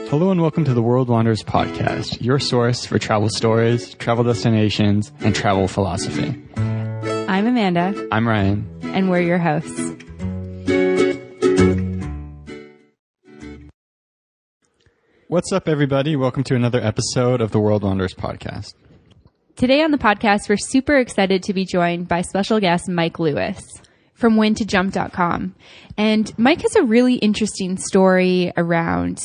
Hello and welcome to the World Wanderers podcast, your source for travel stories, travel destinations, and travel philosophy. I'm Amanda. I'm Ryan. And we're your hosts. What's up, everybody? Welcome to another episode of the World Wanderers podcast. Today on the podcast, we're super excited to be joined by special guest Mike Lewis from whentojump.com. And Mike has a really interesting story around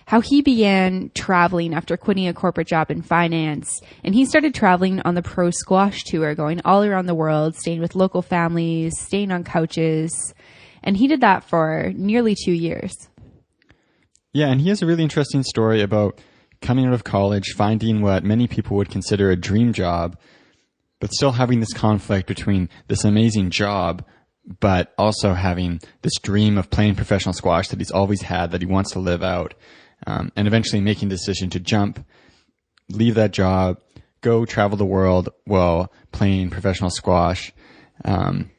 how he began traveling after quitting a corporate job in finance. And he started traveling on the pro squash tour, going all around the world, staying with local families, staying on couches. And he did that for nearly 2 years. Yeah, and he has a really interesting story about coming out of college, finding what many people would consider a dream job, but still having this conflict between this amazing job, but also having this dream of playing professional squash that he's always had, that he wants to live out. And eventually making the decision to jump, leave that job, go travel the world while playing professional squash, and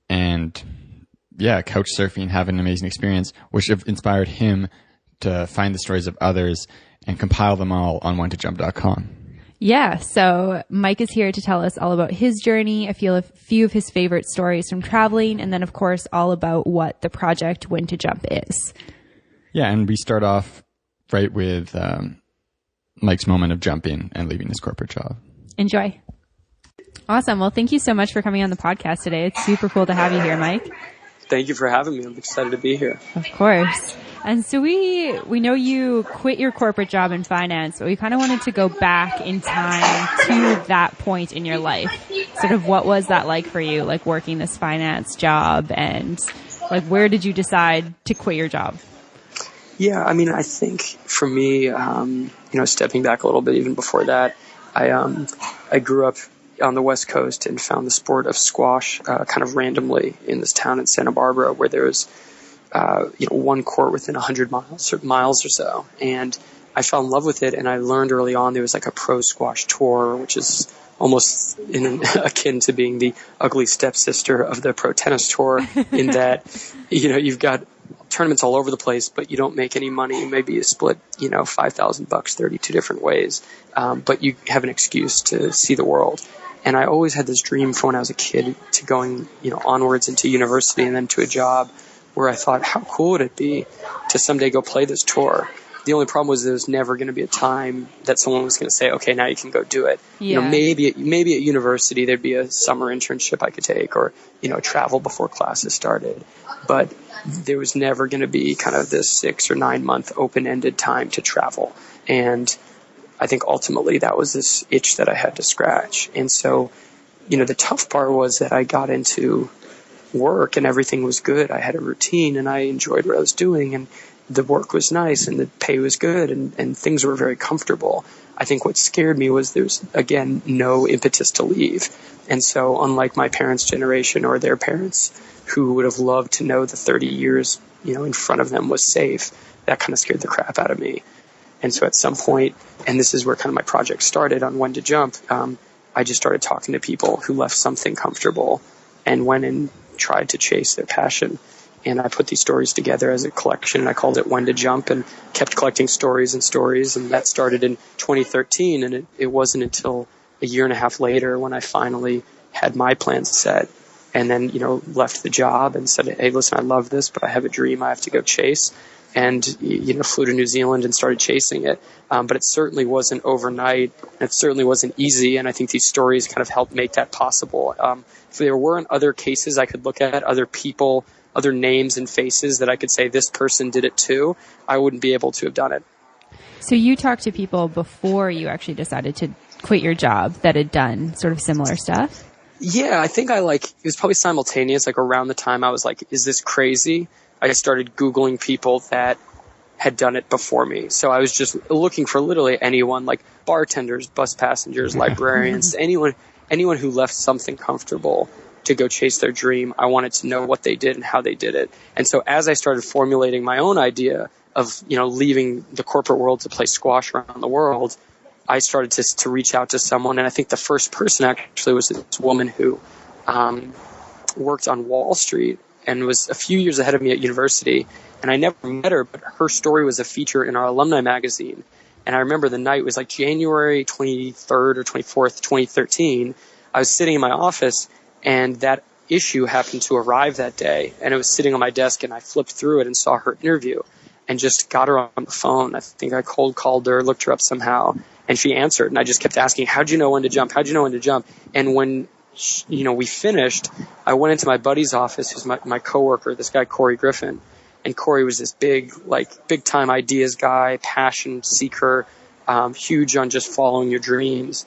couch surfing, have an amazing experience, which inspired him to find the stories of others and compile them all on whentojump.com. Yeah, so Mike is here to tell us all about his journey, a few of his favorite stories from traveling, and then, of course, all about what the project When to Jump is. Yeah, and we start off right with Mike's moment of jumping and leaving his corporate job. Enjoy. Awesome. Well, thank you so much for coming on the podcast today. It's super cool to have you here, Mike. Thank you for having me. I'm excited to be here. Of course. And so we know you quit your corporate job in finance, but we kind of wanted to go back in time to that point in your life. Sort of what was that like for you, like working this finance job, and like where did you decide to quit your job? Yeah, I mean, I think for me, stepping back a little bit even before that, I grew up on the West Coast and found the sport of squash kind of randomly in this town in Santa Barbara, where there was one court within 100 miles or so, and I fell in love with it. And I learned early on there was like a pro squash tour, which is almost akin to being the ugly stepsister of the pro tennis tour, in that you've got tournaments all over the place, but you don't make any money. Maybe you split, $5,000 32 different ways, but you have an excuse to see the world. And I always had this dream from when I was a kid to going, onwards into university and then to a job where I thought, how cool would it be to someday go play this tour? The only problem was there was never going to be a time that someone was going to say, okay, now you can go do it. Yeah. Maybe at university there'd be a summer internship I could take, or, travel before classes started. But there was never going to be kind of this 6 or 9 month open-ended time to travel. And I think ultimately that was this itch that I had to scratch. And so, the tough part was that I got into work and everything was good. I had a routine and I enjoyed what I was doing, and the work was nice and the pay was good, and things were very comfortable. I think what scared me was there's, again, no impetus to leave. And so unlike my parents' generation or their parents, who would have loved to know the 30 years, in front of them was safe, that kind of scared the crap out of me. And so at some point, and this is where kind of my project started on When to Jump, I just started talking to people who left something comfortable and went and tried to chase their passion. And I put these stories together as a collection, and I called it When to Jump, and kept collecting stories. And that started in 2013. And it wasn't until a year and a half later when I finally had my plans set, and then, left the job and said, hey, listen, I love this, but I have a dream I have to go chase. And, flew to New Zealand and started chasing it. But it certainly wasn't overnight. It certainly wasn't easy. And I think these stories kind of helped make that possible. If there weren't other cases I could look at, other people, other names and faces that I could say this person did it too, I wouldn't be able to have done it. So you talked to people before you actually decided to quit your job that had done sort of similar stuff? Yeah, I think it was probably simultaneous, like around the time I was like, is this crazy? I started Googling people that had done it before me. So I was just looking for literally anyone, like bartenders, bus passengers, librarians, anyone who left something comfortable to go chase their dream. I wanted to know what they did and how they did it. And so as I started formulating my own idea of, leaving the corporate world to play squash around the world, I started to reach out to someone. And I think the first person actually was this woman who worked on Wall Street and was a few years ahead of me at university. And I never met her, but her story was a feature in our alumni magazine. And I remember the night was like January 23rd or 24th, 2013. I was sitting in my office, and that issue happened to arrive that day. And it was sitting on my desk, and I flipped through it and saw her interview and just got her on the phone. I think I cold called her, looked her up somehow, and she answered. And I just kept asking, how'd you know when to jump? How'd you know when to jump? And when we finished, I went into my buddy's office, who's my coworker, this guy, Corey Griffin. And Corey was this big time ideas guy, passion seeker, huge on just following your dreams.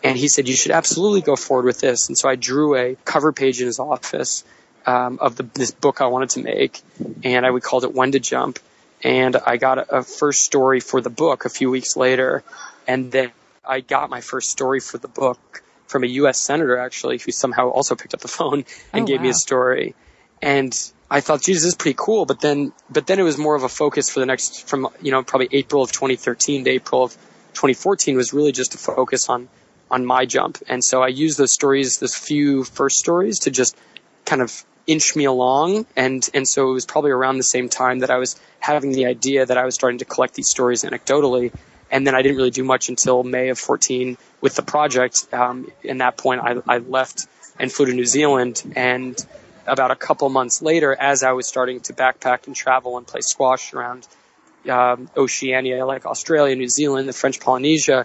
And he said, you should absolutely go forward with this. And so I drew a cover page in his office of this book I wanted to make. And we called it When to Jump. And I got a first story for the book a few weeks later. And then I got my first story for the book from a U.S. senator, actually, who somehow also picked up the phone and gave me a story. And I thought, geez, this is pretty cool. But then it was more of a focus for the next, from, probably April of 2013 to April of 2014 was really just to focus on my jump. And so I used those stories, those few first stories, to just kind of inch me along. And so it was probably around the same time that I was having the idea that I was starting to collect these stories anecdotally. And then I didn't really do much until May of 14 with the project. In that point, I left and flew to New Zealand. And about a couple months later, as I was starting to backpack and travel and play squash around Oceania, like Australia, New Zealand, the French Polynesia,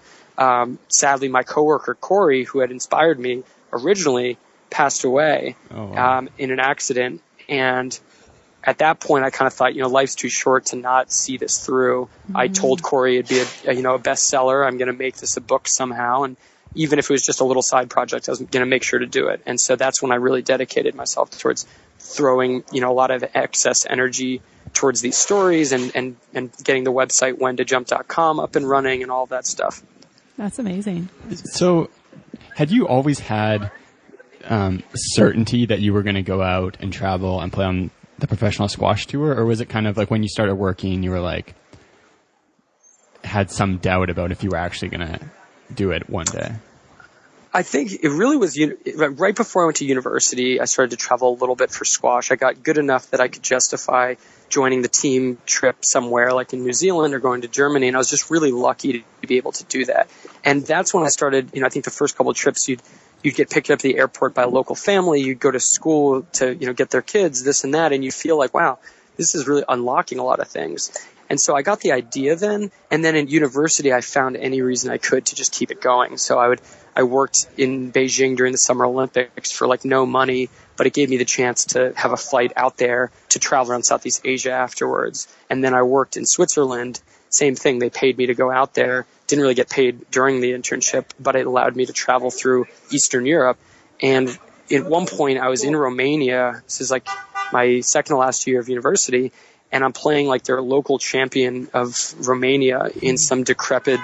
sadly, my coworker, Corey, who had inspired me originally, passed away in an accident. And at that point, I kind of thought, life's too short to not see this through. Mm-hmm. I told Corey it'd be a bestseller. I'm going to make this a book somehow. And even if it was just a little side project, I was going to make sure to do it. And so that's when I really dedicated myself towards throwing, a lot of excess energy towards these stories and getting the website whentojump.com up and running and all that stuff. That's amazing. So had you always had certainty that you were going to go out and travel and play on the professional squash tour? Or was it kind of like when you started working, you were like, had some doubt about if you were actually going to do it one day? I think it really was right before I went to university. I started to travel a little bit for squash. I got good enough that I could justify joining the team trip somewhere like in New Zealand or going to Germany. And I was just really lucky to be able to do that. And that's when I started, I think the first couple of trips you'd get picked up at the airport by a local family. You'd go to school to, get their kids, this and that. And you feel like, wow, this is really unlocking a lot of things. And so I got the idea then. And then in university, I found any reason I could to just keep it going. So I worked in Beijing during the Summer Olympics for like no money, but it gave me the chance to have a flight out there to travel around Southeast Asia afterwards. And then I worked in Switzerland. Same thing. They paid me to go out there. Didn't really get paid during the internship, but it allowed me to travel through Eastern Europe. And at one point I was in Romania. This is like my second to last year of university. And I'm playing like their local champion of Romania in some decrepit,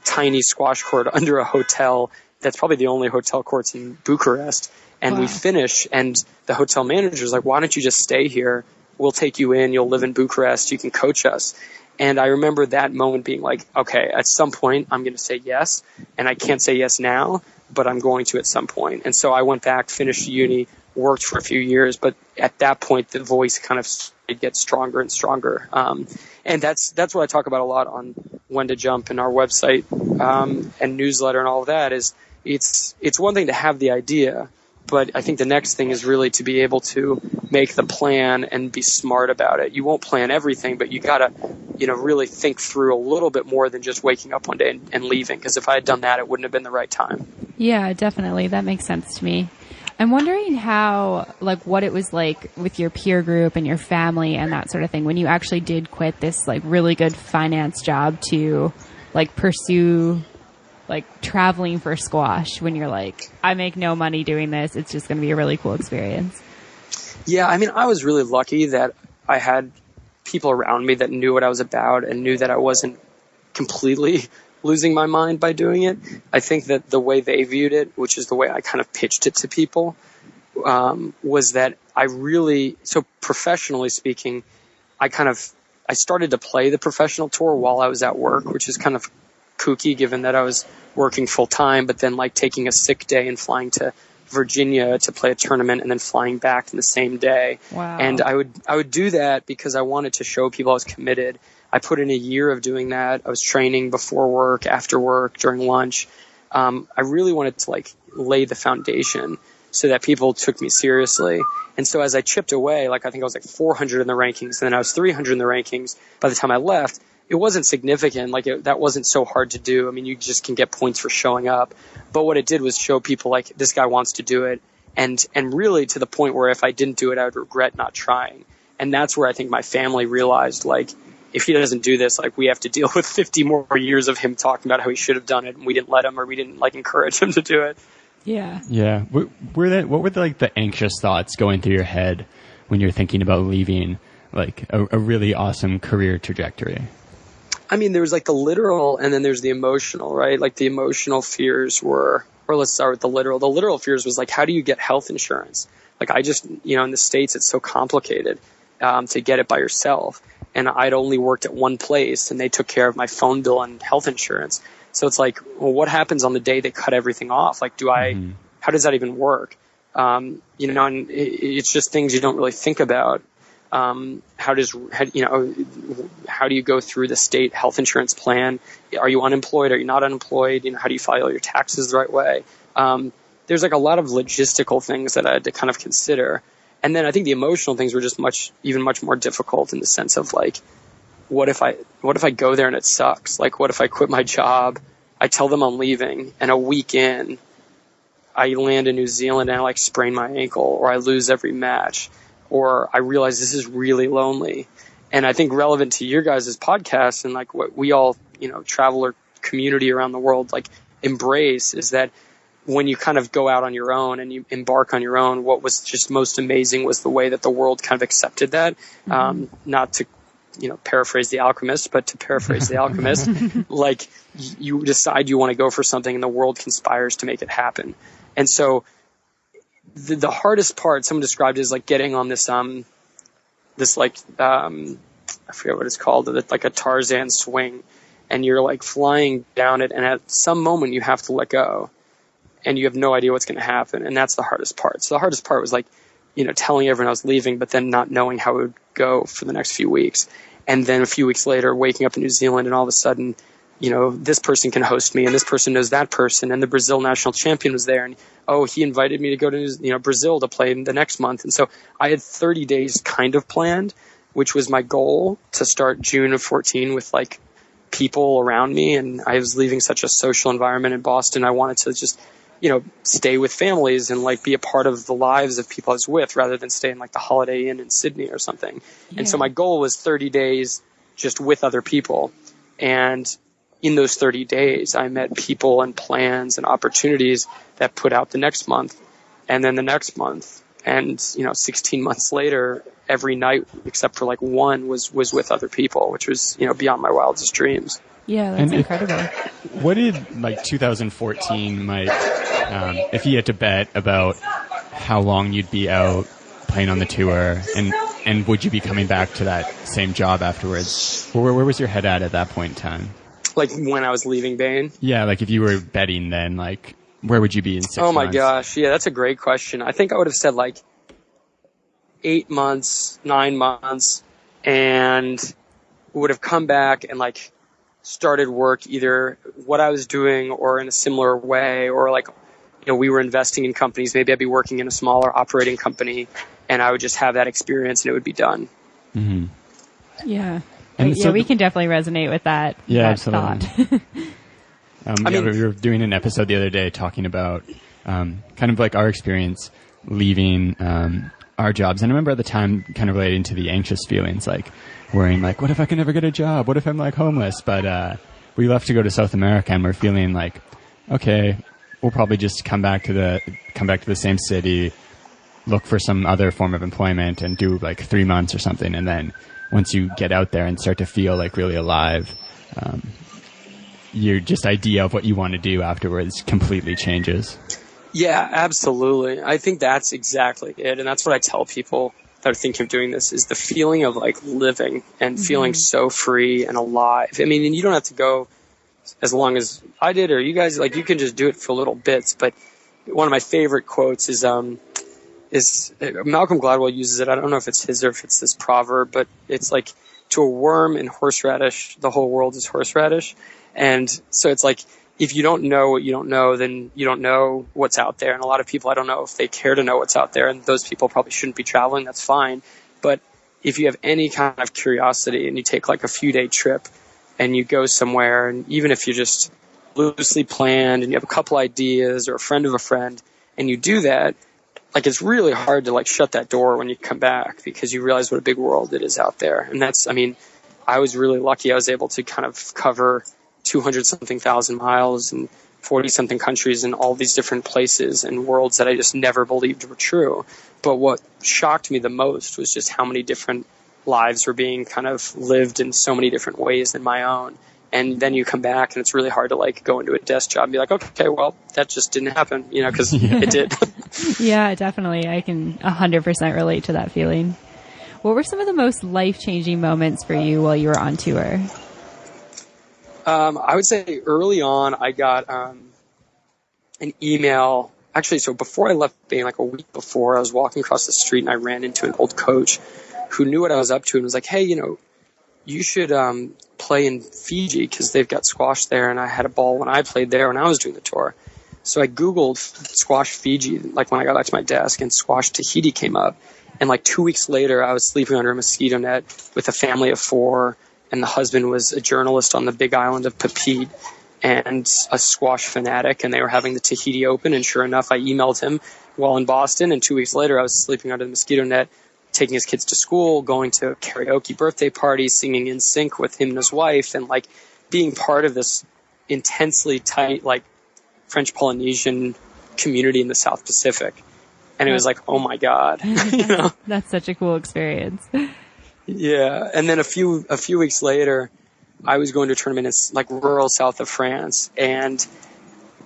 tiny squash court under a hotel. That's probably the only hotel courts in Bucharest. And wow. We finish, and the hotel manager's like, why don't you just stay here? We'll take you in. You'll live in Bucharest. You can coach us. And I remember that moment being like, okay, at some point I'm going to say yes. And I can't say yes now, but I'm going to at some point. And so I went back, finished uni, worked for a few years. But at that point, the voice kind of get stronger and stronger. And that's what I talk about a lot on When to Jump and our website and newsletter and all of that is it's one thing to have the idea, but I think the next thing is really to be able to make the plan and be smart about it. You won't plan everything, but you got to, really think through a little bit more than just waking up one day and leaving. Because if I had done that, it wouldn't have been the right time. Yeah, definitely. That makes sense to me. I'm wondering how, what it was like with your peer group and your family and that sort of thing when you actually did quit this, really good finance job to, pursue, traveling for squash when you're like, I make no money doing this. It's just going to be a really cool experience. Yeah, I was really lucky that I had people around me that knew what I was about and knew that I wasn't completely losing my mind by doing it. I think that the way they viewed it, which is the way I kind of pitched it to people, was that so professionally speaking, I started to play the professional tour while I was at work, which is kind of kooky given that I was working full time, but then taking a sick day and flying to Virginia to play a tournament and then flying back in the same day. Wow. And I would do that because I wanted to show people I was committed. I put in a year of doing that. I was training before work, after work, during lunch. I really wanted to like lay the foundation so that people took me seriously. And so as I chipped away, like I think I was like 400 in the rankings, and then I was 300 in the rankings by the time I left. It wasn't significant. Like that wasn't so hard to do. I mean, you just can get points for showing up. But what it did was show people like this guy wants to do it. And really to the point where if I didn't do it, I would regret not trying. And that's where I think my family realized, like, if he doesn't do this, like we have to deal with 50 more years of him talking about how he should have done it, and we didn't let him, or we didn't like encourage him to do it. Yeah. Yeah. What were the anxious thoughts going through your head when you're thinking about leaving like a really awesome career trajectory? I mean, there was like the literal and then there's the emotional, right? Like the emotional fears were, or let's start with the literal. The literal fears was like, how do you get health insurance? Like I just, in the States, it's so complicated to get it by yourself. And I'd only worked at one place and they took care of my phone bill and health insurance. So it's like, well, what happens on the day they cut everything off? Like, how does that even work? And it's just things you don't really think about. How do you go through the state health insurance plan? Are you unemployed? Are you not unemployed? How do you file your taxes the right way? There's like a lot of logistical things that I had to kind of consider. And then I think the emotional things were just much more difficult in the sense of like, what if I go there and it sucks? Like, what if I quit my job? I tell them I'm leaving, and a week in, I land in New Zealand and I like sprain my ankle, or I lose every match, or I realize this is really lonely. And I think relevant to your guys' podcast and like what we all, traveler community around the world, like embrace is that when you kind of go out on your own and you embark on your own, what was just most amazing was the way that the world kind of accepted that. Not to, paraphrase The Alchemist, but to paraphrase The Alchemist, like you decide you want to go for something and the world conspires to make it happen. And so the hardest part, someone described it as like getting on this, I forget what it's called, like a Tarzan swing, and you're like flying down it. And at some moment you have to let go and you have no idea what's going to happen. And that's the hardest part. So the hardest part was like, telling everyone I was leaving, but then not knowing how it would go for the next few weeks. And then a few weeks later, waking up in New Zealand and all of a sudden, this person can host me and this person knows that person, and the Brazil national champion was there, and he invited me to go to Brazil to play the next month. And so I had 30 days kind of planned, which was my goal to start June of 14 with like people around me. And I was leaving such a social environment in Boston. I wanted to just stay with families and like be a part of the lives of people I was with rather than stay in like the Holiday Inn in Sydney or something. Yeah. And so my goal was 30 days just with other people. And in those 30 days, I met people and plans and opportunities that put out the next month and then the next month. And, 16 months later, every night except for like one was with other people, which was, beyond my wildest dreams. Yeah, that's incredible. What did 2014 if you had to bet about how long you'd be out playing on the tour, and would you be coming back to that same job afterwards? Where was your head at that point in time? Like when I was leaving Bain? Yeah, like if you were betting then, like where would you be in 6 months? Oh my gosh, yeah, that's a great question. I think I would have said like 8 months, 9 months, and would have come back and like started work either what I was doing or in a similar way, or like, we were investing in companies. Maybe I'd be working in a smaller operating company and I would just have that experience and it would be done. Mm-hmm. Yeah. And so we can definitely resonate with that. Yeah, that absolutely. We were doing an episode the other day talking about kind of like our experience leaving our jobs. And I remember at the time kind of relating to the anxious feelings, like worrying like, what if I can never get a job? What if I'm like homeless? But we left to go to South America and we're feeling like, okay, we'll probably just come back to the same city, look for some other form of employment and do like 3 months or something. And then once you get out there and start to feel like really alive, your just idea of what you want to do afterwards completely changes. Yeah, absolutely. I think that's exactly it. And that's what I tell people that are thinking of doing this, is the feeling of like living and feeling so free and alive. I mean, and you don't have to go as long as I did or you guys, like you can just do it for little bits, but one of my favorite quotes is Malcolm Gladwell uses it. I don't know if it's his or if it's this proverb, but it's like, to a worm in horseradish, the whole world is horseradish. And so it's like, if you don't know what you don't know, then you don't know what's out there. And a lot of people, I don't know if they care to know what's out there, and those people probably shouldn't be traveling. That's fine. But if you have any kind of curiosity and you take like a few day trip and you go somewhere, and even if you're just loosely planned and you have a couple ideas or a friend of a friend, and you do that, like, it's really hard to like shut that door when you come back, because you realize what a big world it is out there. And that's, I mean, I was really lucky. I was able to kind of cover 200 something thousand miles and 40 something countries and all these different places and worlds that I just never believed were true. But what shocked me the most was just how many different lives were being kind of lived in so many different ways than my own. And then you come back and it's really hard to like go into a desk job and be like, okay, well, that just didn't happen, you know, because it did. Yeah, definitely. I can 100% relate to that feeling. What were some of the most life-changing moments for you while you were on tour? I would say early on, I got an email. Actually, so before I left Spain, like a week before, I was walking across the street and I ran into an old coach who knew what I was up to and was like, hey, you know, you should play in Fiji because they've got squash there, and I had a ball when I played there when I was doing the tour. So I Googled squash Fiji, like when I got back to my desk, and squash Tahiti came up. And like 2 weeks later, I was sleeping under a mosquito net with a family of 4, and the husband was a journalist on the big island of Papeete and a squash fanatic, and they were having the Tahiti Open, and sure enough, I emailed him while in Boston, and 2 weeks later, I was sleeping under the mosquito net, taking his kids to school, going to karaoke birthday parties, singing in sync with him and his wife, and like being part of this intensely tight, like French Polynesian community in the South Pacific. And it was like, oh my God, you know? That's such a cool experience. Yeah. And then a few weeks later, I was going to a tournament in like rural south of France, and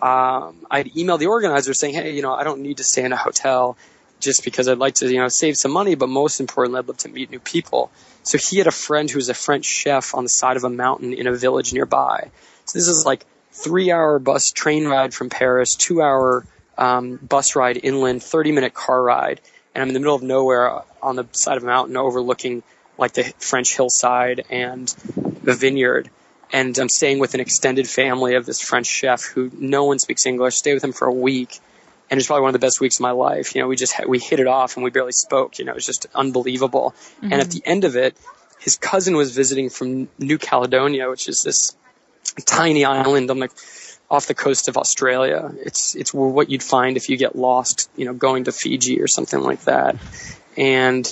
I'd emailed the organizer saying, hey, you know, I don't need to stay in a hotel, just because I'd like to, you know, save some money, but most importantly, I'd love to meet new people. So he had a friend who was a French chef on the side of a mountain in a village nearby. So this is like 3-hour bus train ride from Paris, 2-hour bus ride inland, 30-minute car ride. And I'm in the middle of nowhere on the side of a mountain overlooking like the French hillside and the vineyard. And I'm staying with an extended family of this French chef who no one speaks English. Stay with him for a week. And it's probably one of the best weeks of my life. You know, we hit it off and we barely spoke. You know, it was just unbelievable. Mm-hmm. And at the end of it, his cousin was visiting from New Caledonia, which is this tiny island on off the coast of Australia. It's what you'd find if you get lost, you know, going to Fiji or something like that. And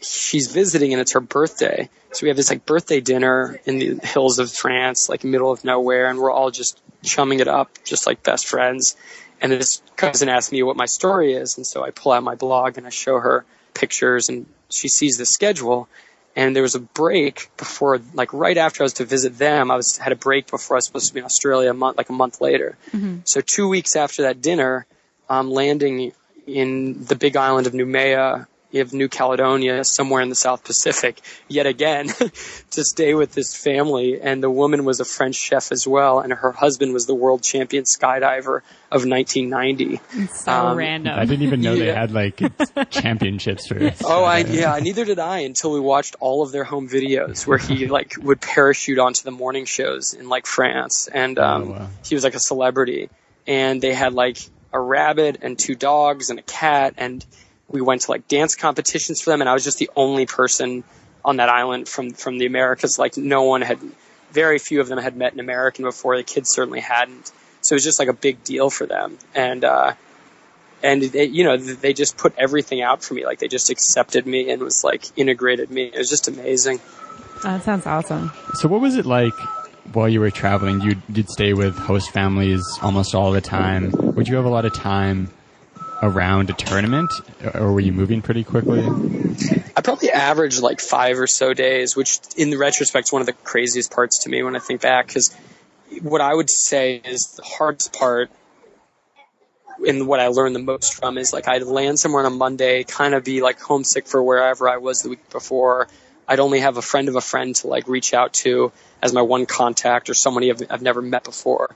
she's visiting, and it's her birthday. So we have this like birthday dinner in the hills of France, like middle of nowhere, and we're all just chumming it up, just like best friends. And this cousin asked me what my story is, and so I pull out my blog and I show her pictures, and she sees the schedule. And there was a break before, like right after I was to visit them, had a break before I was supposed to be in Australia a month later. Mm-hmm. So 2 weeks after that dinner, I'm landing in the big island of New Caledonia, somewhere in the South Pacific, yet again, to stay with this family. And the woman was a French chef as well, and her husband was the world champion skydiver of 1990. It's so random. I didn't even know they had like championships for it. Neither did I until we watched all of their home videos where he like would parachute onto the morning shows in like France, and he was like a celebrity. And they had like a rabbit and 2 dogs and a cat, and we went to like dance competitions for them, and I was just the only person on that island from the Americas. Like very few of them had met an American before. The kids certainly hadn't. So it was just like a big deal for them. And they, you know, they just put everything out for me. Like they just accepted me and was like integrated me. It was just amazing. That sounds awesome. So what was it like while you were traveling? You'd stay with host families almost all the time. Would you have a lot of time around a tournament, or were you moving pretty quickly? I probably averaged like 5 or so days, which in the retrospect is one of the craziest parts to me when I think back, because what I would say is the hardest part and what I learned the most from is like I'd land somewhere on a Monday, kind of be like homesick for wherever I was the week before. I'd only have a friend of a friend to like reach out to as my one contact, or somebody I've never met before.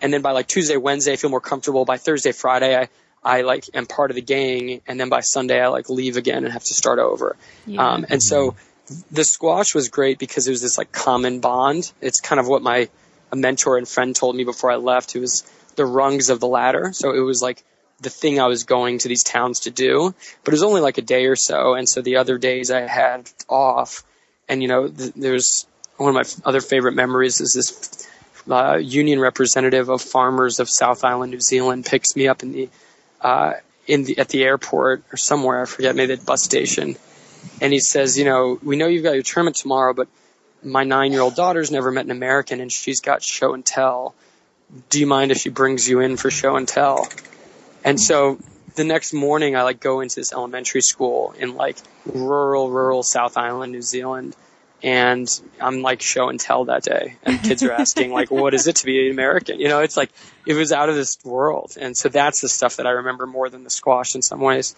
And then by like Tuesday, Wednesday, I feel more comfortable. By Thursday, Friday, I like am part of the gang. And then by Sunday, I like leave again and have to start over. Yeah. And so the squash was great because it was this like common bond. It's kind of what a mentor and friend told me before I left. It was the rungs of the ladder. So it was like the thing I was going to these towns to do, but it was only like a day or so. And so the other days I had off, and there's one of my other favorite memories is this union representative of farmers of South Island, New Zealand, picks me up at the airport or somewhere, I forget, maybe the bus station. And he says, we know you've got your tournament tomorrow, but my 9-year-old daughter's never met an American and she's got show and tell. Do you mind if she brings you in for show and tell? And so the next morning I like go into this elementary school in like rural South Island, New Zealand. And I'm like show and tell that day. And kids are asking like, what is it to be an American? It's like, it was out of this world. And so that's the stuff that I remember more than the squash in some ways.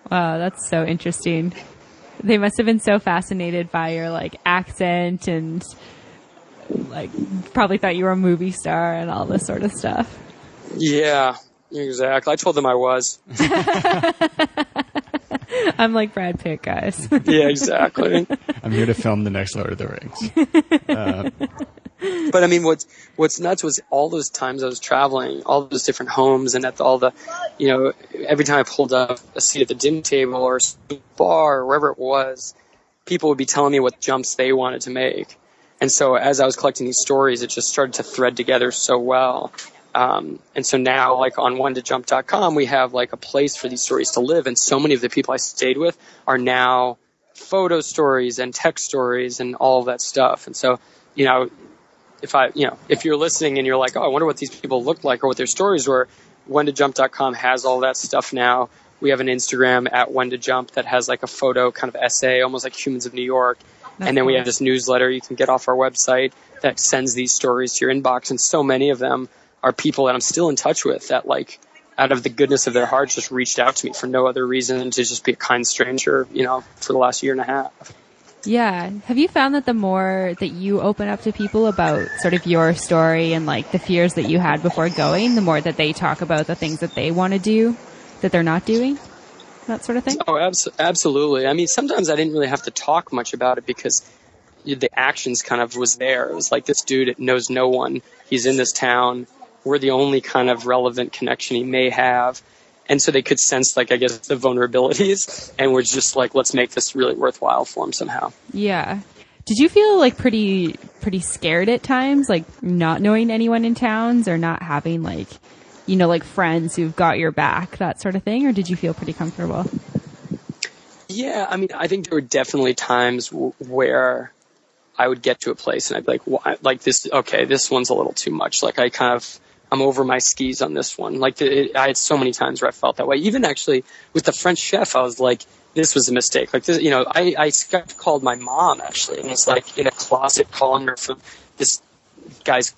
Wow, that's so interesting. They must have been so fascinated by your like accent and like probably thought you were a movie star and all this sort of stuff. Yeah, exactly. I told them I was. I'm like Brad Pitt, guys. Yeah, exactly. I'm here to film the next Lord of the Rings. But I mean, what's nuts was all those times I was traveling, all those different homes, and at all the, every time I pulled up a seat at the dinner table or bar or wherever it was, people would be telling me what jumps they wanted to make. And so as I was collecting these stories, it just started to thread together so well. And so now, like on onetojump.com, we have like a place for these stories to live. And so many of the people I stayed with are now photo stories and text stories and all of that stuff. And so, if you're listening and you're like, oh, I wonder what these people looked like or what their stories were, onetojump.com has all that stuff now. We have an Instagram at onetojump that has like a photo kind of essay, almost like Humans of New York. That's and then we have this newsletter you can get off our website that sends these stories to your inbox. And so many of them are people that I'm still in touch with that like out of the goodness of their hearts just reached out to me for no other reason than to just be a kind stranger, for the last year and a half. Yeah. Have you found that the more that you open up to people about sort of your story and like the fears that you had before going, the more that they talk about the things that they want to do that they're not doing? That sort of thing? Oh, absolutely. I mean, sometimes I didn't really have to talk much about it because the actions kind of was there. It was like this dude knows no one. He's in this town. We're the only kind of relevant connection he may have. And so they could sense, like, I guess, the vulnerabilities. And we're just like, let's make this really worthwhile for him somehow. Yeah. Did you feel like pretty scared at times, like not knowing anyone in towns or not having like, like friends who've got your back, that sort of thing? Or did you feel pretty comfortable? Yeah. I mean, I think there were definitely times where I would get to a place and I'd be like, well, like this, okay, this one's a little too much. Like I'm over my skis on this one. Like I had so many times where I felt that way. Even actually with the French chef, I was like, this was a mistake. Like this, I Skype called my mom actually, and it's like in a closet calling her from this guy's,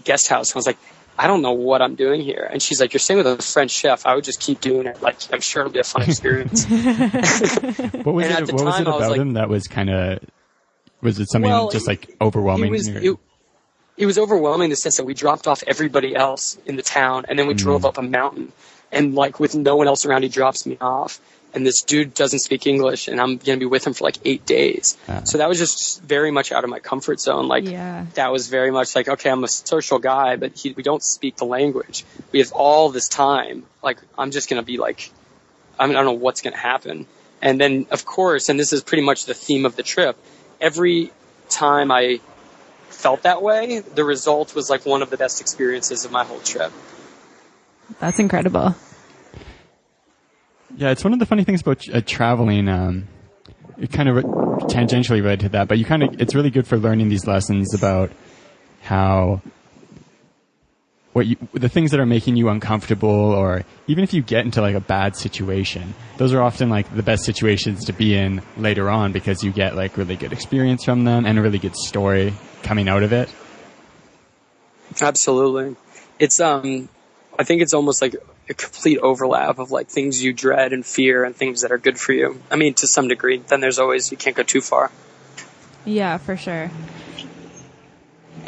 guest house. And I was like, I don't know what I'm doing here. And she's like, you're staying with a French chef. I would just keep doing it. Like, I'm sure it'll be a fun experience. What was it about him that was kind of, was it something just like overwhelming? It was overwhelming in the sense that we dropped off everybody else in the town and then we drove up a mountain and like with no one else around, he drops me off and this dude doesn't speak English and I'm going to be with him for like 8 days. So that was just very much out of my comfort zone. Like that was very much like, okay, I'm a social guy, but we don't speak the language. We have all this time. Like I'm just going to be like, I don't know what's going to happen. And then of course, and this is pretty much the theme of the trip, every time I felt that way, the result was like one of the best experiences of my whole trip. That's incredible. Yeah, it's one of the funny things about traveling. It kind of tangentially related to that, but it's really good for learning these lessons about how the things that are making you uncomfortable, or even if you get into like a bad situation, those are often like the best situations to be in later on because you get like really good experience from them and a really good story coming out of it. Absolutely. It's, I think it's almost like a complete overlap of like things you dread and fear and things that are good for you. I mean, to some degree, then there's always, you can't go too far. Yeah, for sure.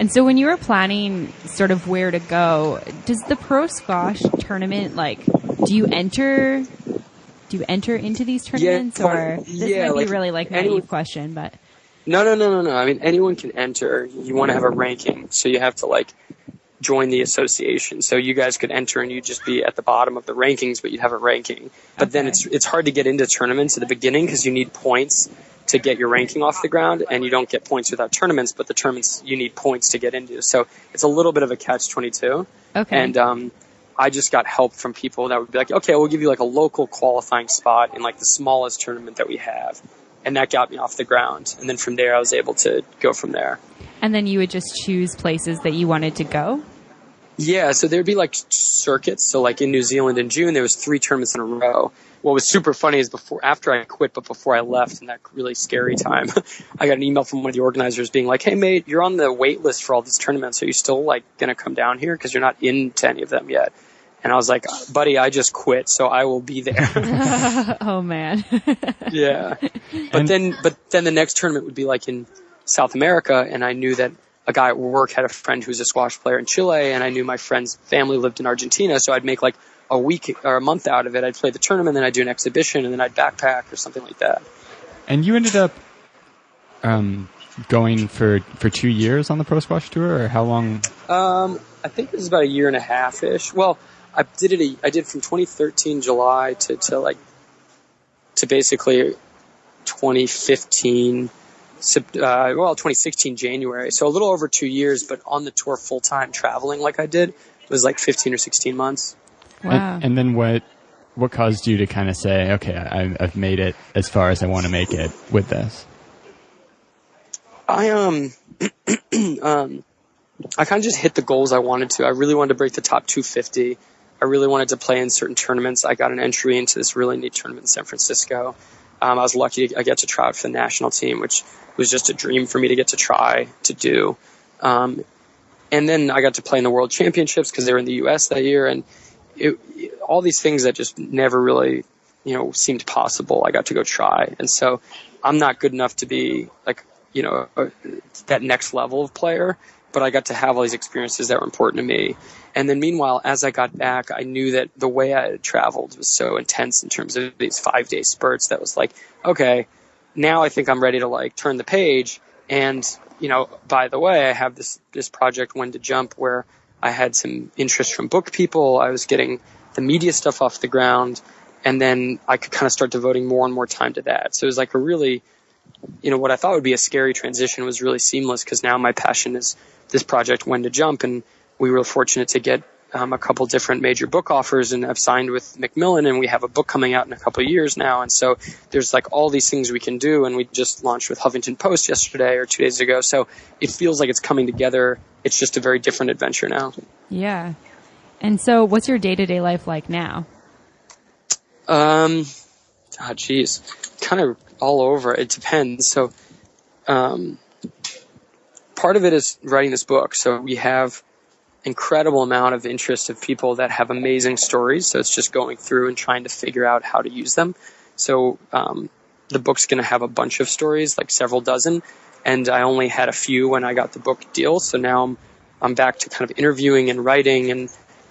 And so when you were planning sort of where to go, does the pro squash tournament, like, do you enter into these tournaments? Or this might be really like naive question, but. No. I mean, anyone can enter. You want to have a ranking, so you have to like join the association. So you guys could enter and you'd just be at the bottom of the rankings, but you'd have a ranking. But then it's hard to get into tournaments at the beginning because you need points to get your ranking off the ground, and you don't get points without tournaments, but the tournaments you need points to get into. So it's a little bit of a catch-22. Okay. And I just got help from people that would be like, okay, we'll give you like a local qualifying spot in like the smallest tournament that we have. And that got me off the ground. And then from there, I was able to go from there. And then you would just choose places that you wanted to go? Yeah, so there'd be like circuits. So like in New Zealand in June, there was 3 tournaments in a row. What was super funny is after I quit, but before I left in that really scary time, I got an email from one of the organizers being like, hey, mate, you're on the wait list for all these tournaments. Are you still like going to come down here? Because you're not into any of them yet. And I was like, buddy, I just quit, so I will be there. Oh, man. Yeah. But then the next tournament would be like in South America, and I knew that a guy at work had a friend who's a squash player in Chile, and I knew my friend's family lived in Argentina, so I'd make like a week or a month out of it. I'd play the tournament, then I'd do an exhibition, and then I'd backpack or something like that. And you ended up going for 2 years on the Pro Squash Tour, or how long? I think it was about a year and a half-ish. Well, I did from 2013 July to basically 2015, 2016 January. So a little over 2 years, but on the tour full time traveling like I did, it was like 15 or 16 months. Wow. And then what caused you to kind of say, okay, I've made it as far as I want to make it with this? I kind of just hit the goals I wanted to. I really wanted to break the top 250. I really wanted to play in certain tournaments. I got an entry into this really neat tournament in San Francisco. I was lucky I get to try out for the national team, which was just a dream for me to get to try to do. And then I got to play in the World Championships because they were in the U.S. that year. And all these things that just never really, seemed possible, I got to go try. And so I'm not good enough to be like, that next level of player, but I got to have all these experiences that were important to me. And then meanwhile, as I got back, I knew that the way I had traveled was so intense in terms of these 5-day spurts that was like, okay, now I think I'm ready to like turn the page. And, by the way, I have this project When to Jump where I had some interest from book people. I was getting the media stuff off the ground, and then I could kind of start devoting more and more time to that. So it was like a really, what I thought would be a scary transition was really seamless because now my passion is this project When to Jump, and we were fortunate to get a couple different major book offers, and I've signed with Macmillan, and we have a book coming out in a couple of years now. And so there's like all these things we can do, and we just launched with Huffington Post yesterday or 2 days ago. So it feels like it's coming together. It's just a very different adventure now. Yeah. And so what's your day-to-day life like now? Kind of all over. It depends. So part of it is writing this book. So we have incredible amount of interest of people that have amazing stories. So it's just going through and trying to figure out how to use them. So the book's going to have a bunch of stories, like several dozen. And I only had a few when I got the book deal. So now I'm back to kind of interviewing and writing and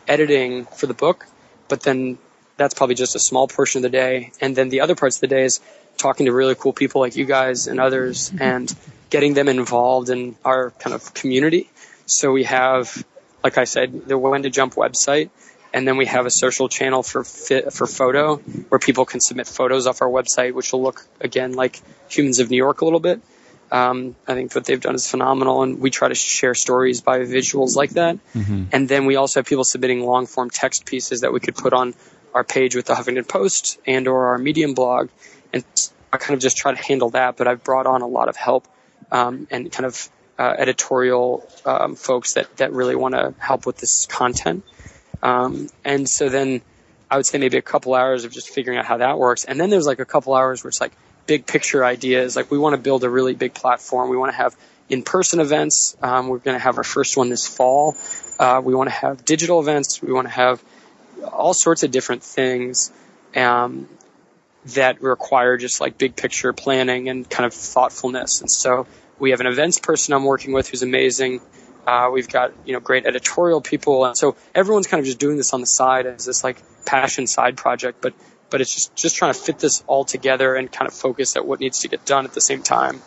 editing for the book. But then that's probably just a small portion of the day. And then the other parts of the day is talking to really cool people like you guys and others and getting them involved in our kind of community. So we have, like I said, the When to Jump website, and then we have a social channel for photo where people can submit photos off our website, which will look, again, like Humans of New York a little bit. I think what they've done is phenomenal, and we try to share stories by visuals like that. Mm-hmm. And then we also have people submitting long-form text pieces that we could put on our page with the Huffington Post and or our Medium blog. And I kind of just try to handle that, but I've brought on a lot of help and kind of editorial folks that really want to help with this content. And so then I would say maybe a couple hours of just figuring out how that works. And then there's like a couple hours where it's like big picture ideas. Like we want to build a really big platform. We want to have in-person events. We're going to have our first one this fall. We want to have digital events. We want to have all sorts of different things that require just like big picture planning and kind of thoughtfulness. And so we have an events person I'm working with who's amazing. We've got, great editorial people. And so everyone's kind of just doing this on the side as this like passion side project, but it's just trying to fit this all together and kind of focus at what needs to get done at the same time.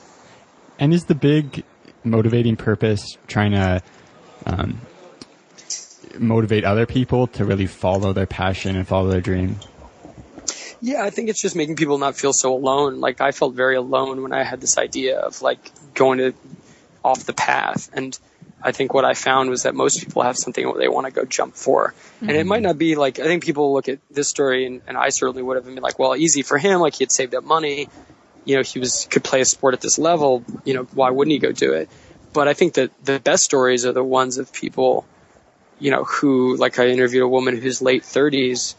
And is the big motivating purpose trying to motivate other people to really follow their passion and follow their dream? Yeah, I think it's just making people not feel so alone. Like I felt very alone when I had this idea of like going off the path. And I think what I found was that most people have something they want to go jump for. Mm-hmm. And it might not be like, I think people look at this story and I certainly would have been like, well, easy for him. Like he had saved up money, he could play a sport at this level, why wouldn't he go do it? But I think that the best stories are the ones of people, who, like I interviewed a woman who's late 30s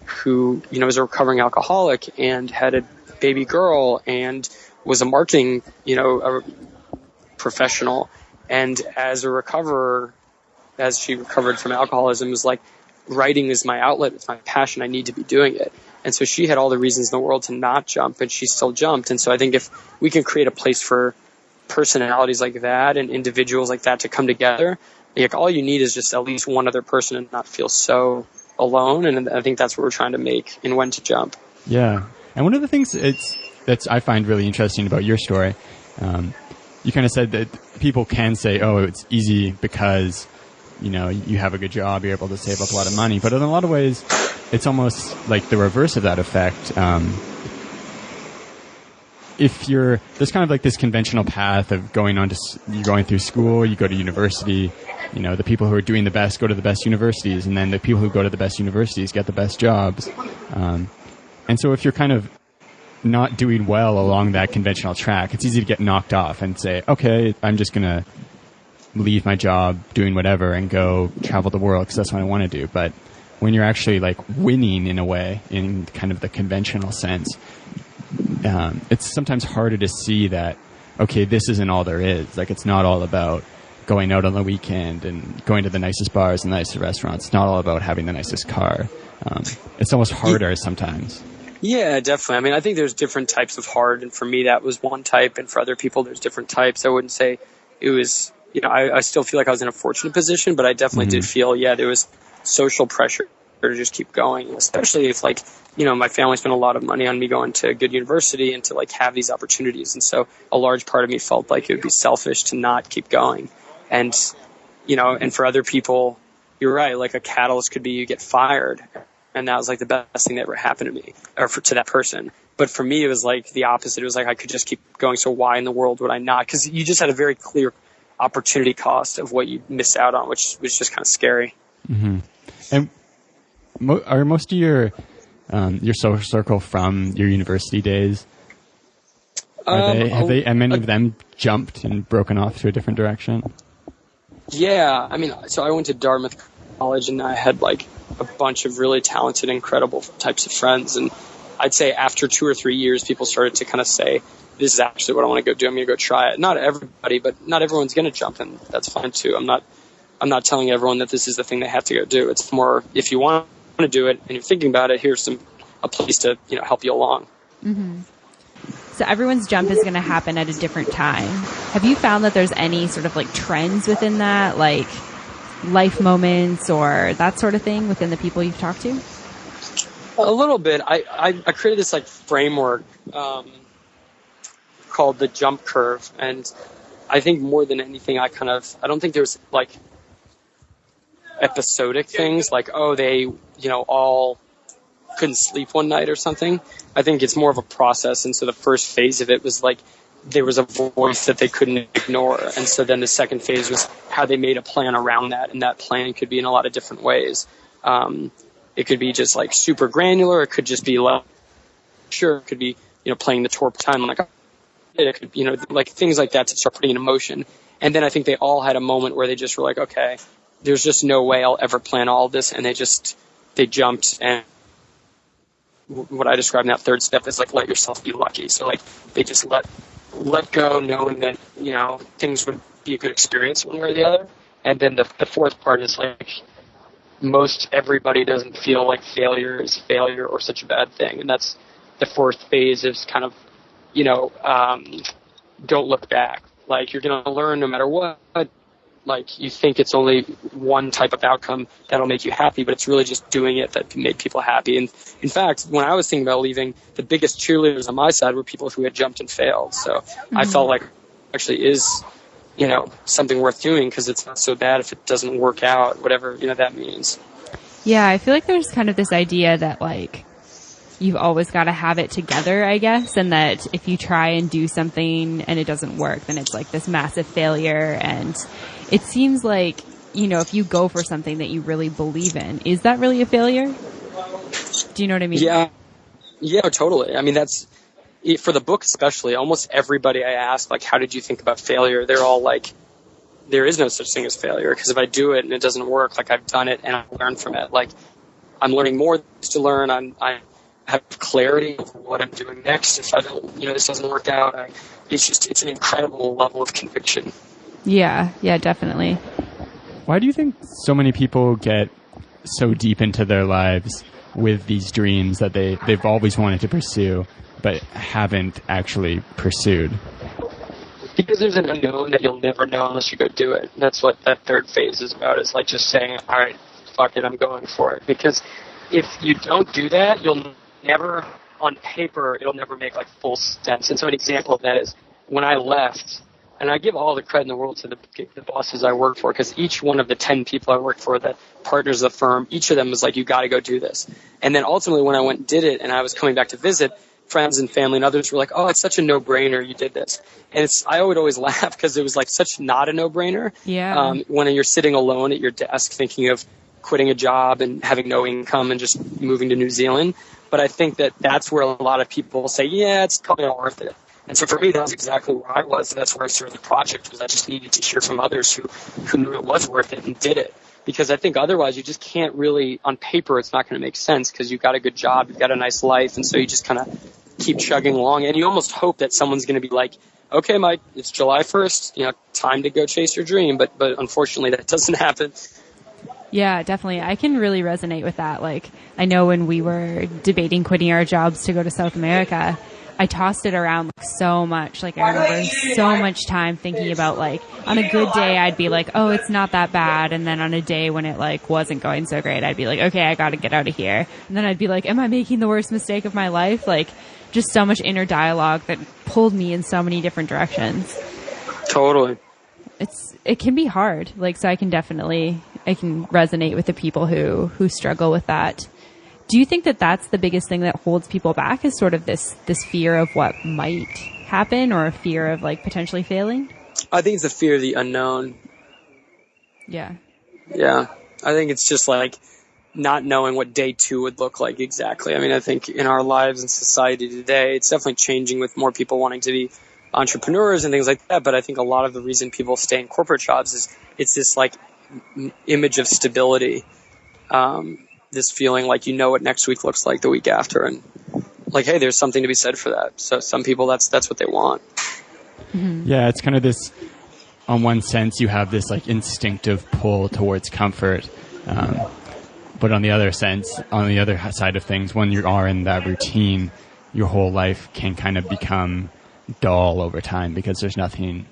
who, is a recovering alcoholic and had a baby girl and was a marketing, a professional. And as she recovered from alcoholism, was like, writing is my outlet. It's my passion. I need to be doing it. And so she had all the reasons in the world to not jump, and she still jumped. And so I think if we can create a place for personalities like that and individuals like that to come together, like all you need is just at least one other person and not feel so alone. And I think that's what we're trying to make in When to Jump. Yeah. And one of the things that's I find really interesting about your story, you kind of said that people can say, oh, it's easy because, you have a good job, you're able to save up a lot of money. But in a lot of ways, it's almost like the reverse of that effect. There's kind of like this conventional path of you're going through school, you go to university, the people who are doing the best go to the best universities, and then the people who go to the best universities get the best jobs. And so if you're kind of not doing well along that conventional track, it's easy to get knocked off and say, okay, I'm just going to leave my job doing whatever and go travel the world because that's what I want to do. But when you're actually like winning in a way, in kind of the conventional sense, it's sometimes harder to see that, okay, this isn't all there is. Like it's not all about going out on the weekend and going to the nicest bars and nicest restaurants. It's not all about having the nicest car. It's almost harder sometimes. Yeah, definitely. I mean, I think there's different types of hard, and for me that was one type, and for other people there's different types. I wouldn't say it was, I still feel like I was in a fortunate position, but I definitely did feel, there was social pressure to just keep going, especially if like, my family spent a lot of money on me going to a good university and to like have these opportunities. And so a large part of me felt like it would be selfish to not keep going. And, and for other people, you're right. Like a catalyst could be you get fired. And that was like the best thing that ever happened to me or to that person. But for me, it was like the opposite. It was like I could just keep going. So why in the world would I not? Because you just had a very clear opportunity cost of what you missed out on, which was just kind of scary. Mm-hmm. And are most of your social circle from your university days? Have many of them jumped and broken off to a different direction? Yeah. I mean, so I went to Dartmouth College and I had like a bunch of really talented, incredible types of friends. And I'd say after 2 or 3 years, people started to kind of say, this is actually what I want to go do. I'm going to go try it. Not everybody, but not everyone's going to jump, and that's fine too. I'm not telling everyone that this is the thing they have to go do. It's more, if you want to do it and you're thinking about it, here's a place to, help you along. Mm-hmm. So everyone's jump is going to happen at a different time. Have you found that there's any sort of like trends within that, like life moments or that sort of thing within the people you've talked to? A little bit. I created this like framework called the jump curve, and I think more than anything, I don't think there's like episodic things like, oh, they all couldn't sleep one night or something. I think it's more of a process, and so the first phase of it was like there was a voice that they couldn't ignore, and so then the second phase was how they made a plan around that, and that plan could be in a lot of different ways. It could be just like super granular. It could just be like, sure, it could be, playing the tour time. Like, it could, like things like that to start putting in motion. And then I think they all had a moment where they just were like, okay, there's just no way I'll ever plan all of this. And they jumped, and what I described in that third step is like, let yourself be lucky. So like they just let go, knowing that, things would be a good experience one way or the other. And then the fourth part is like, most everybody doesn't feel like failure is failure or such a bad thing. And that's the fourth phase is kind of, don't look back. Like you're going to learn no matter what, Like, you think it's only one type of outcome that'll make you happy, but it's really just doing it that can make people happy. And in fact, when I was thinking about leaving, the biggest cheerleaders on my side were people who had jumped and failed. So I felt like actually is, something worth doing, because it's not so bad if it doesn't work out, whatever, that means. Yeah, I feel like there's kind of this idea that, like, you've always got to have it together, I guess, and that if you try and do something and it doesn't work, then it's like this massive failure. And it seems like, if you go for something that you really believe in, is that really a failure? Do you know what I mean? Yeah, totally. I mean, that's, for the book especially, almost everybody I asked, like, how did you think about failure? They're all like, there is no such thing as failure, because if I do it and it doesn't work, like, I've done it and I learned from it. Like, I'm learning more to learn. I have clarity of what I'm doing next. If I don't, this doesn't work out, it's an incredible level of conviction. Yeah, definitely. Why do you think so many people get so deep into their lives with these dreams that they've always wanted to pursue, but haven't actually pursued? Because there's an unknown that you'll never know unless you go do it. And that's what that third phase is about, is like just saying, all right, fuck it, I'm going for it. Because if you don't do that, you'll never, on paper, it'll never make like full sense. And so an example of that is when I left, and I give all the credit in the world to the bosses I work for, because each one of the 10 people I worked for, the partners of the firm, each of them was like, you got to go do this. And then ultimately when I went and did it, and I was coming back to visit, friends and family and others were like, oh, it's such a no-brainer, you did this. And I would always laugh because it was like such not a no-brainer. Yeah. When you're sitting alone at your desk thinking of quitting a job and having no income and just moving to New Zealand. But I think that's where a lot of people say, yeah, it's probably not worth it. And so for me, that was exactly where I was. And that's where I started the project, was I just needed to hear from others who knew it was worth it and did it. Because I think otherwise you just can't really, on paper, it's not going to make sense, because you've got a good job, you've got a nice life, and so you just kind of keep chugging along. And you almost hope that someone's going to be like, okay, Mike, it's July 1st, time to go chase your dream. But unfortunately, that doesn't happen. Yeah, definitely. I can really resonate with that. Like, I know when we were debating quitting our jobs to go to South America, I tossed it around like so much. Like, I remember so much time thinking about, like, on a good day, I'd be like, oh, it's not that bad. And then on a day when it like wasn't going so great, I'd be like, okay, I got to get out of here. And then I'd be like, am I making the worst mistake of my life? Like, just so much inner dialogue that pulled me in so many different directions. Totally. It can be hard. Like, so I can resonate with the people who struggle with that. Do you think that that's the biggest thing that holds people back, is sort of this fear of what might happen, or a fear of like potentially failing? I think it's the fear of the unknown. Yeah. Yeah. I think it's just like not knowing what day 2 would look like exactly. I mean, I think in our lives and society today, it's definitely changing with more people wanting to be entrepreneurs and things like that. But I think a lot of the reason people stay in corporate jobs is it's this like image of stability. This feeling like what next week looks like, the week after, and like, hey, there's something to be said for that. So some people, that's what they want. Mm-hmm. Yeah, it's kind of this, on one sense, you have this like instinctive pull towards comfort. But on the other side of things, when you are in that routine, your whole life can kind of become dull over time, because there's nothing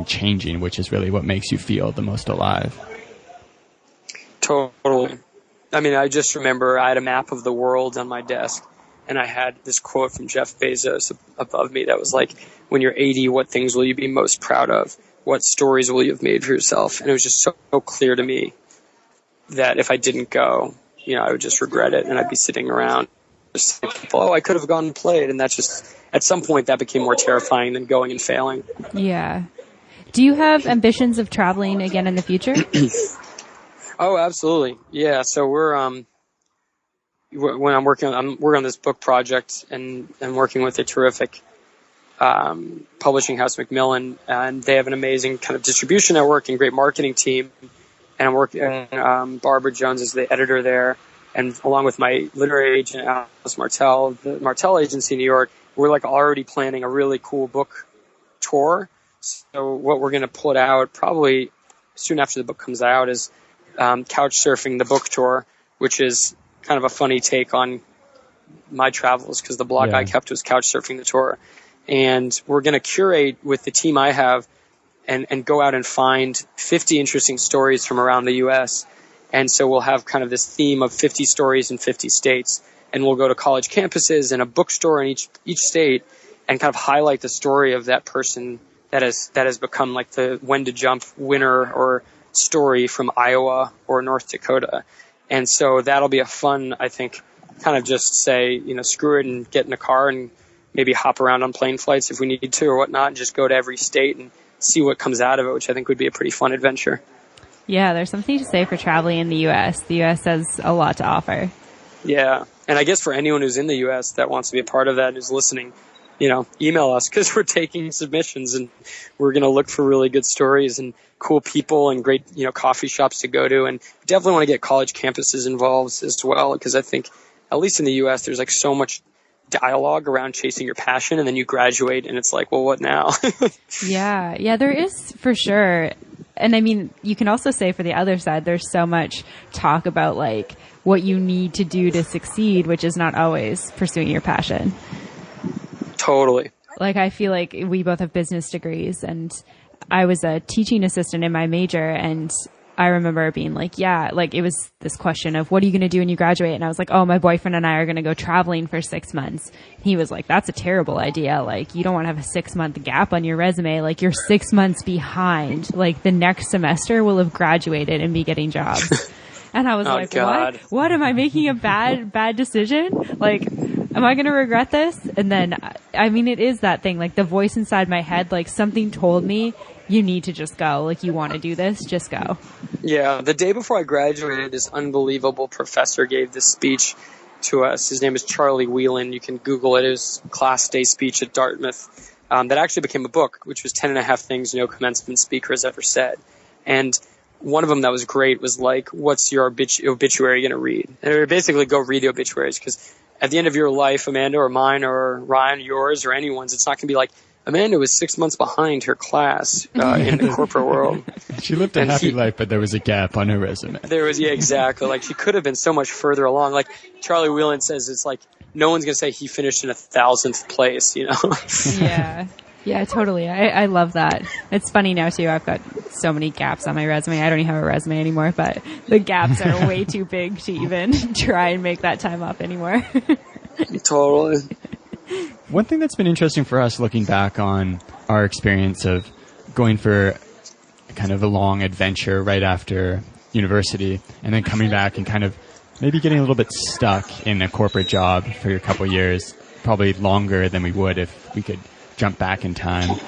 changing, which is really what makes you feel the most alive. Totally. I mean, I just remember I had a map of the world on my desk, and I had this quote from Jeff Bezos above me that was like, when you're 80, what things will you be most proud of? What stories will you have made for yourself? And it was just so clear to me that if I didn't go, I would just regret it, and I'd be sitting around just saying to people, oh, I could have gone and played. And that's just, at some point, that became more terrifying than going and failing. Yeah. Do you have ambitions of traveling again in the future? Oh, absolutely. Yeah. So I'm working on this book project, and I'm working with a terrific publishing house, Macmillan, and they have an amazing kind of distribution network and great marketing team. And I'm working, Barbara Jones is the editor there, and along with my literary agent, Alice Martell, the Martell agency in New York, we're like already planning a really cool book tour. So what we're going to put out probably soon after the book comes out is Couch Surfing the Book Tour, which is kind of a funny take on my travels, because the blog I kept was Couch Surfing the Tour. And we're going to curate with the team I have and go out and find 50 interesting stories from around the U.S. And so we'll have kind of this theme of 50 stories in 50 states. And we'll go to college campuses and a bookstore in each state and kind of highlight the story of that person that has become like the When to Jump winner or story from Iowa or North Dakota. And so that'll be a fun, I think, kind of just say, you know, screw it and get in a car and maybe hop around on plane flights if we need to or whatnot, and just go to every state and see what comes out of it, which I think would be a pretty fun adventure. Yeah, there's something to say for traveling in the U.S. The U.S. has a lot to offer. Yeah. And I guess for anyone who's in the U.S. that wants to be a part of that, who's listening, you know, email us because we're taking submissions and we're going to look for really good stories and cool people and great, you know, coffee shops to go to. And definitely want to get college campuses involved as well, because I think, at least in the U.S., there's like so much dialogue around chasing your passion, and then you graduate and it's like, well, what now? Yeah, there is for sure. And I mean, you can also say for the other side, there's so much talk about like what you need to do to succeed, which is not always pursuing your passion. Totally. Like, I feel like we both have business degrees, and I was a teaching assistant in my major, and I remember being like, yeah, like it was this question of what are you going to do when you graduate? And I was like, oh, my boyfriend and I are going to go traveling for 6 months. He was like, that's a terrible idea. Like, you don't want to have a 6-month gap on your resume. Like, you're 6 months behind. Like, the next semester will have graduated and be getting jobs. And I was like, God. What? Am I making a bad decision? Like, am I going to regret this? And then, I mean, it is that thing, like the voice inside my head, like something told me, you need to just go. Like, you want to do this, just go. Yeah. The day before I graduated, this unbelievable professor gave this speech to us. His name is Charlie Whelan. You can Google it. It was a class day speech at Dartmouth that actually became a book, which was 10 and a half things no commencement speaker has ever said. And one of them that was great was like, what's your obituary going to read? And it would basically go read the obituaries, because at the end of your life, Amanda or mine or Ryan, yours or anyone's, it's not going to be like, Amanda was 6 months behind her class in the corporate world. She lived a happy life, but there was a gap on her resume. There was, yeah, exactly. Like, she could have been so much further along. Like Charlie Whelan says, it's like no one's going to say he finished in 1,000th place, you know? Yeah, totally. I love that. It's funny now, too. I've got so many gaps on my resume. I don't even have a resume anymore, but the gaps are way too big to even try and make that time up anymore. Totally. One thing that's been interesting for us looking back on our experience of going for kind of a long adventure right after university and then coming back and kind of maybe getting a little bit stuck in a corporate job for a couple of years, probably longer than we would if we could jump back in time,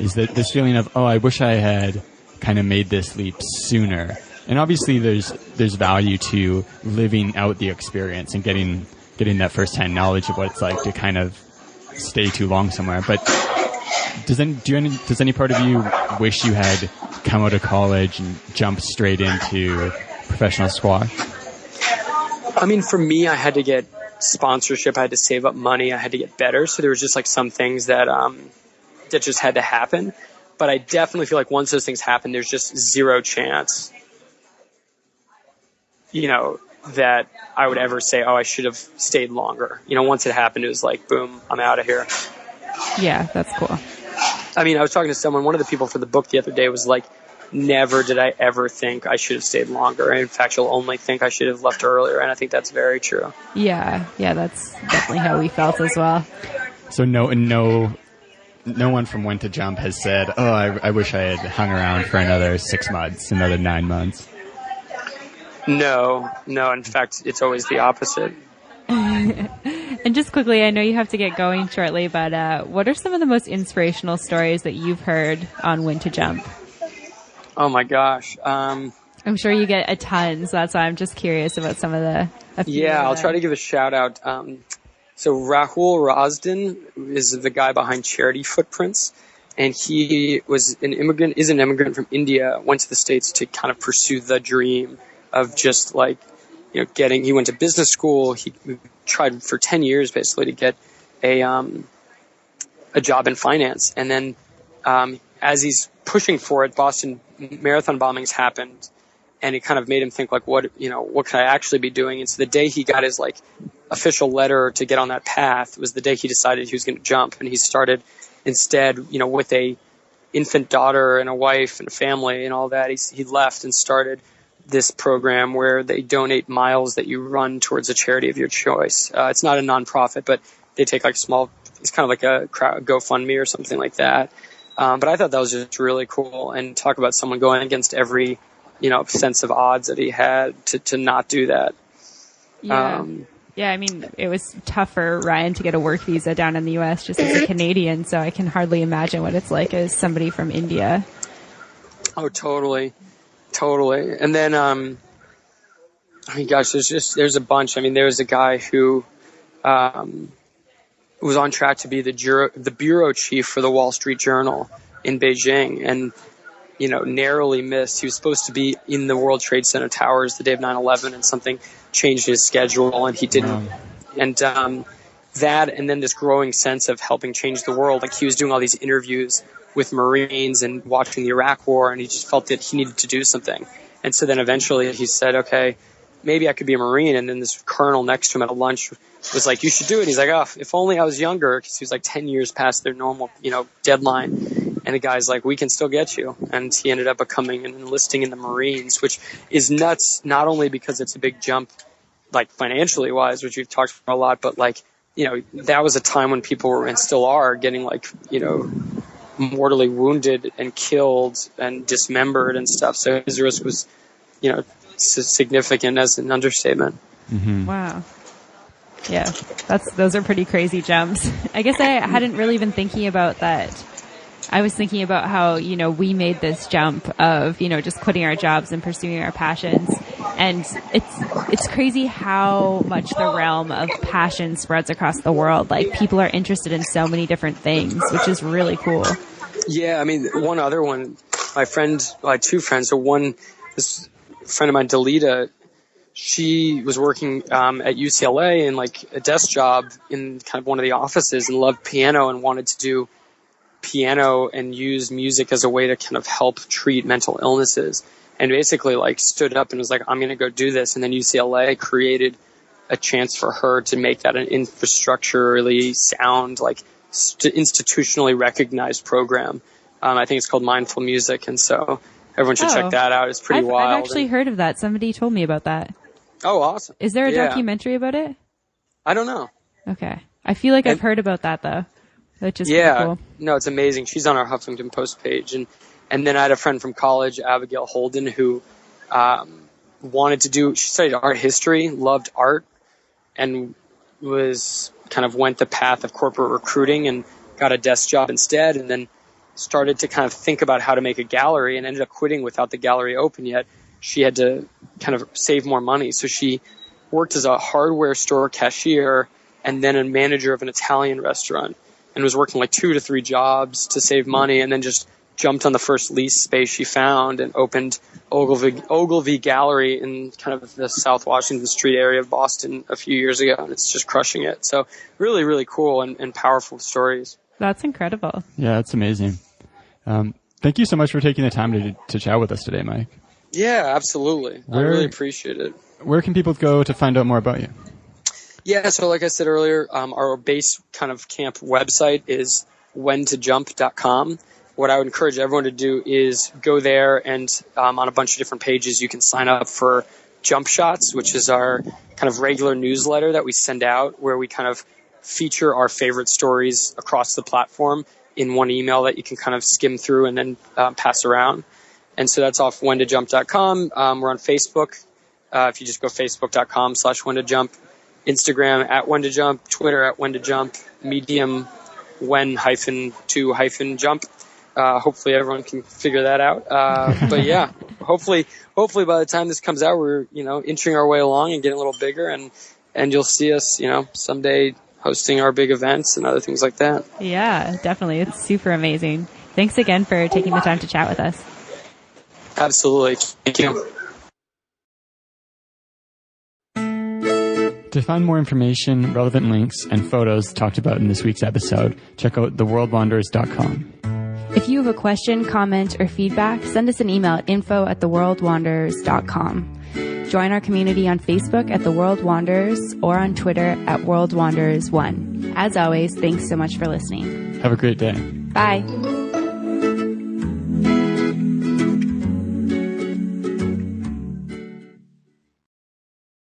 is that this feeling of, oh, I wish I had kind of made this leap sooner. And obviously there's value to living out the experience and getting that first-hand knowledge of what it's like to kind of stay too long somewhere. But does any part of you wish you had come out of college and jumped straight into professional squash? I mean, for me, I had to get sponsorship. I had to save up money. I had to get better. So there was just like some things that just had to happen. But I definitely feel like once those things happen, there's just zero chance, you know, that I would ever say, oh, I should have stayed longer. You know, once it happened, it was like, boom, I'm out of here. Yeah, that's cool. I mean, I was talking to someone, one of the people for the book the other day was like, never did I ever think I should have stayed longer. In fact, you'll only think I should have left earlier. And I think that's very true. Yeah, that's definitely how we felt as well. So no one from When to Jump has said, oh, I wish I had hung around for another 6 months, another 9 months. No. In fact, it's always the opposite. And just quickly, I know you have to get going shortly, but what are some of the most inspirational stories that you've heard on When to Jump? Oh my gosh. I'm sure you get a ton, so that's why I'm just curious about some of the... I'll try to give a shout out. So Rahul Rasdan is the guy behind Charity Footprints, and he is an immigrant from India, went to the States to kind of pursue the dream of just like, you know, he went to business school. He tried for 10 years basically to get a job in finance. And then, as he's pushing for it, Boston Marathon bombings happened, and it kind of made him think like, what can I actually be doing? And so the day he got his like official letter to get on that path was the day he decided he was going to jump. And he started instead, you know, with a infant daughter and a wife and a family and all that, he left and started this program where they donate miles that you run towards a charity of your choice. It's not a nonprofit, but they take like it's kind of like a GoFundMe or something like that. But I thought that was just really cool, and talk about someone going against every, sense of odds that he had to not do that. Yeah. I mean, it was tough for Ryan to get a work visa down in the U.S. just as a Canadian, so I can hardly imagine what it's like as somebody from India. Oh, totally. And then, there's a bunch. I mean, there was a guy who was on track to be the bureau chief for the Wall Street Journal in Beijing, and narrowly missed. He was supposed to be in the World Trade Center towers the day of 9/11, and something changed his schedule, and he didn't. Wow. And that, and then this growing sense of helping change the world. Like, he was doing all these interviews with Marines and watching the Iraq War, and he just felt that he needed to do something. And so then eventually he said, okay, maybe I could be a Marine. And then this colonel next to him at a lunch was like, you should do it. He's like, oh, if only I was younger, because he was like 10 years past their normal, deadline. And the guy's like, we can still get you. And he ended up becoming and enlisting in the Marines, which is nuts, not only because it's a big jump, like financially wise, which we've talked about a lot, but like, that was a time when people were, and still are, getting like, mortally wounded and killed and dismembered and stuff. So his risk was, significant as an understatement. Mm-hmm. Wow. Yeah, those are pretty crazy jumps. I guess I hadn't really been thinking about that. I was thinking about how, we made this jump of, just quitting our jobs and pursuing our passions. And it's crazy how much the realm of passion spreads across the world. Like, people are interested in so many different things, which is really cool. Yeah, I mean, one other one, my friend, two friends. So this friend of mine, Delita, she was working at UCLA in like a desk job in kind of one of the offices, and loved piano and wanted to do piano and use music as a way to kind of help treat mental illnesses. And basically like stood up and was like, I'm going to go do this. And then UCLA created a chance for her to make that an infrastructurally sound, like institutionally recognized program. I think it's called Mindful Music. And so everyone should check that out. It's pretty wild. I've actually heard of that. Somebody told me about that. Oh, awesome. Is there a documentary about it? I don't know. Okay. I feel like I've heard about that though. Which is pretty cool. No, it's amazing. She's on our Huffington Post page. And then I had a friend from college, Abigail Holden, who she studied art history, loved art, and went the path of corporate recruiting and got a desk job instead, and then started to kind of think about how to make a gallery, and ended up quitting without the gallery open yet. She had to kind of save more money. So she worked as a hardware store cashier and then a manager of an Italian restaurant, and was working like 2 to 3 jobs to save money, and then just jumped on the first lease space she found and opened Ogilvy Gallery in kind of the South Washington Street area of Boston a few years ago, and it's just crushing it. So really, really cool and powerful stories. That's incredible. Yeah, that's amazing. Thank you so much for taking the time to chat with us today, Mike. Yeah, absolutely. I really appreciate it. Where can people go to find out more about you? Yeah, so like I said earlier, our base kind of camp website is whentojump.com. What I would encourage everyone to do is go there, and on a bunch of different pages you can sign up for Jump Shots, which is our kind of regular newsletter that we send out, where we kind of feature our favorite stories across the platform in one email that you can kind of skim through and then pass around. And so that's off whentojump.com. We're on Facebook. If you just go facebook.com/whentojump. Instagram @whentojump, Twitter @whentojump, Medium when-to-jump. Hopefully everyone can figure that out. But yeah, hopefully by the time this comes out, we're, inching our way along and getting a little bigger, and you'll see us, someday hosting our big events and other things like that. Yeah, definitely. It's super amazing. Thanks again for taking the time to chat with us. Absolutely. Thank you. To find more information, relevant links, and photos talked about in this week's episode, check out theworldwanderers.com. If you have a question, comment, or feedback, send us an email at info@theworldwanderers.com. Join our community on Facebook at The World Wanderers or on Twitter at WorldWanderers1. As always, thanks so much for listening. Have a great day. Bye.